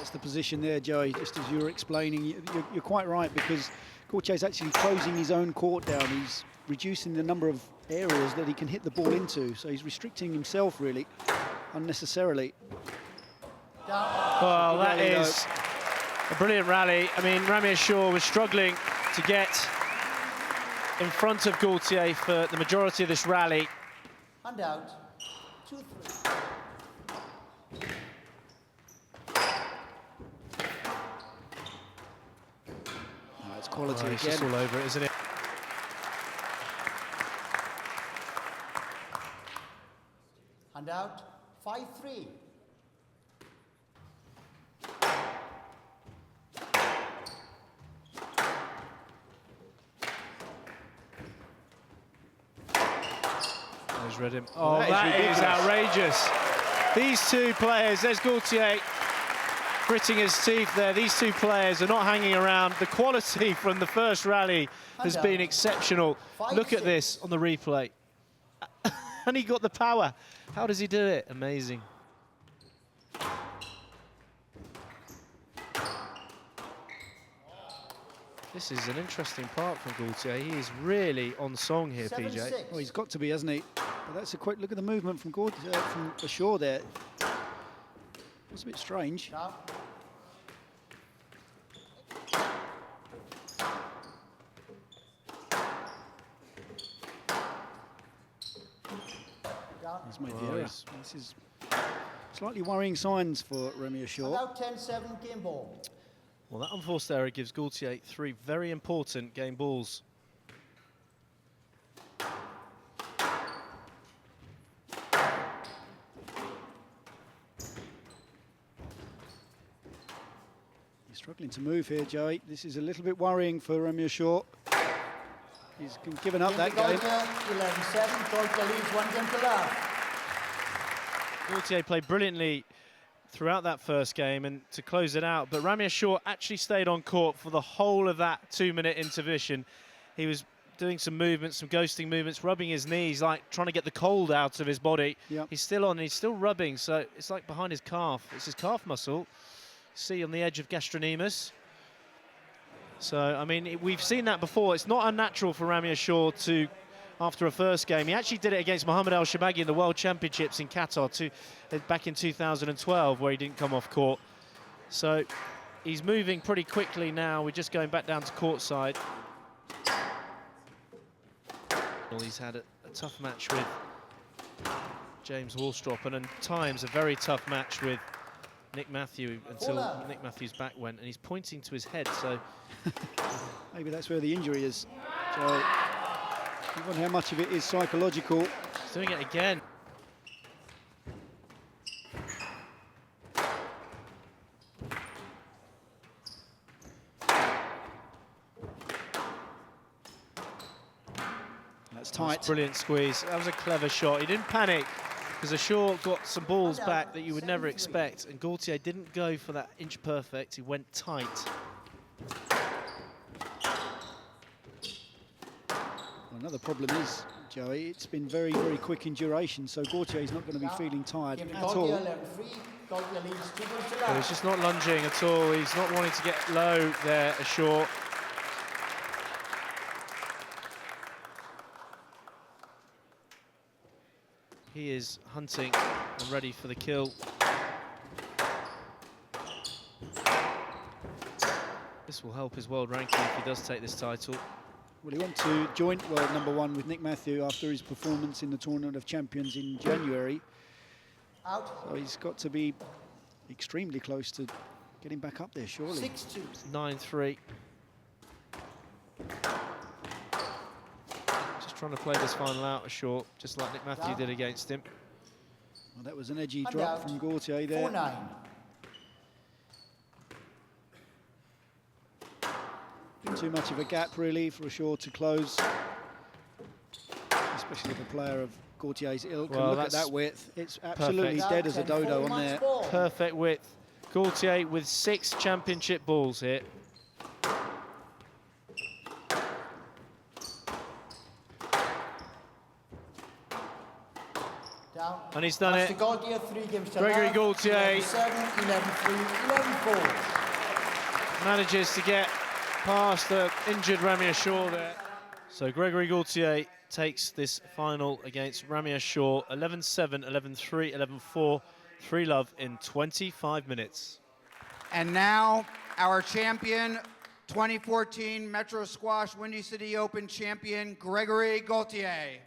that's the position there, Joey, just as you were explaining. You're quite right, because Gaultier's actually closing his own court down. He's reducing the number of areas that he can hit the ball into, so he's restricting himself, really, unnecessarily. Well, that is a brilliant rally. I mean, Ramy Ashour was struggling to get in front of Gaultier for the majority of this rally. Hand out, 2-3. It's quality again. It's just all over it, isn't it? Hand out, 5-3. There's Redim. Oh, that is outrageous. These two players, there's Gaultier gritting his teeth there. These two players are not hanging around. The quality from the first rally has been exceptional. Look at this on the replay. And he got the power. How does he do it? Amazing. This is an interesting part from Gaultier. He is really on song here, PJ. Well, he's got to be, hasn't he? But that's a quick look at the movement from from Ashour there. It's a bit strange. No. He's made the error. This is slightly worrying signs for Ramy Ashour. About 10-7 game ball. Well, that unforced error gives Gaultier 3 very important game balls. He's struggling to move here, Joey. This is a little bit worrying for Ramy Ashour. He's given up that game. 11-7, Gaultier leads 1 game to love. Gaultier played brilliantly throughout that first game and to close it out, but Ramy Ashour actually stayed on court for the whole of that 2-minute intermission. He was doing some movements, some ghosting movements, rubbing his knees, like trying to get the cold out of his body. Yep. He's still on, he's still rubbing, so it's like behind his calf. It's his calf muscle. See on the edge of gastrocnemius. So, I mean, we've seen that before. It's not unnatural for Ramy Ashour to, after a first game, he actually did it against Mohamed El Shabagi in the World Championships in Qatar back in 2012, where he didn't come off court. So he's moving pretty quickly now. We're just going back down to courtside. Well, he's had a tough match with James Horstrop, and at times a very tough match with Nick Matthew until Nick Matthew's back went, and he's pointing to his head, so maybe that's where the injury is. So I wonder how much of it is psychological. He's doing it again. That's tight. That's brilliant squeeze. That was a clever shot. He didn't panic, because Ashour got some balls back that you would never expect, and Gaultier didn't go for that inch perfect. He went tight. Another problem is, Joey, it's been very, very quick in duration, so Gaultier's not going to be feeling tired at all. Well, he's just not lunging at all. He's not wanting to get low there, Ashour. He is hunting and ready for the kill. This will help his world ranking if he does take this title. Well, he went to joint world #1 with Nick Matthew after his performance in the Tournament of Champions in January. Out. So he's got to be extremely close to getting back up there, surely. 6-2. 9-3. Just trying to play this final out, Ashour, just like Nick Matthew did against him. Well, that was an edgy drop from Gaultier there. 4-9. Too much of a gap, really, for Ashour to close, especially if a player of Gaultier's ilk. Well, look at that width. It's absolutely dead as a dodo on there. Perfect width. Gaultier with 6 championship balls here. Down. And he's done That's it. to Gaultier, 3 games to Gregory love. Gaultier. 11-7, 11-3, 11-4. Manages to get past the injured Ramy Ashour there. So Gregory Gaultier takes this final against Ramy Ashour, 11-7, 11-3, 11-4, 3-love in 25 minutes. And now our champion, 2014 Metrosquash Windy City Open champion, Gregory Gaultier.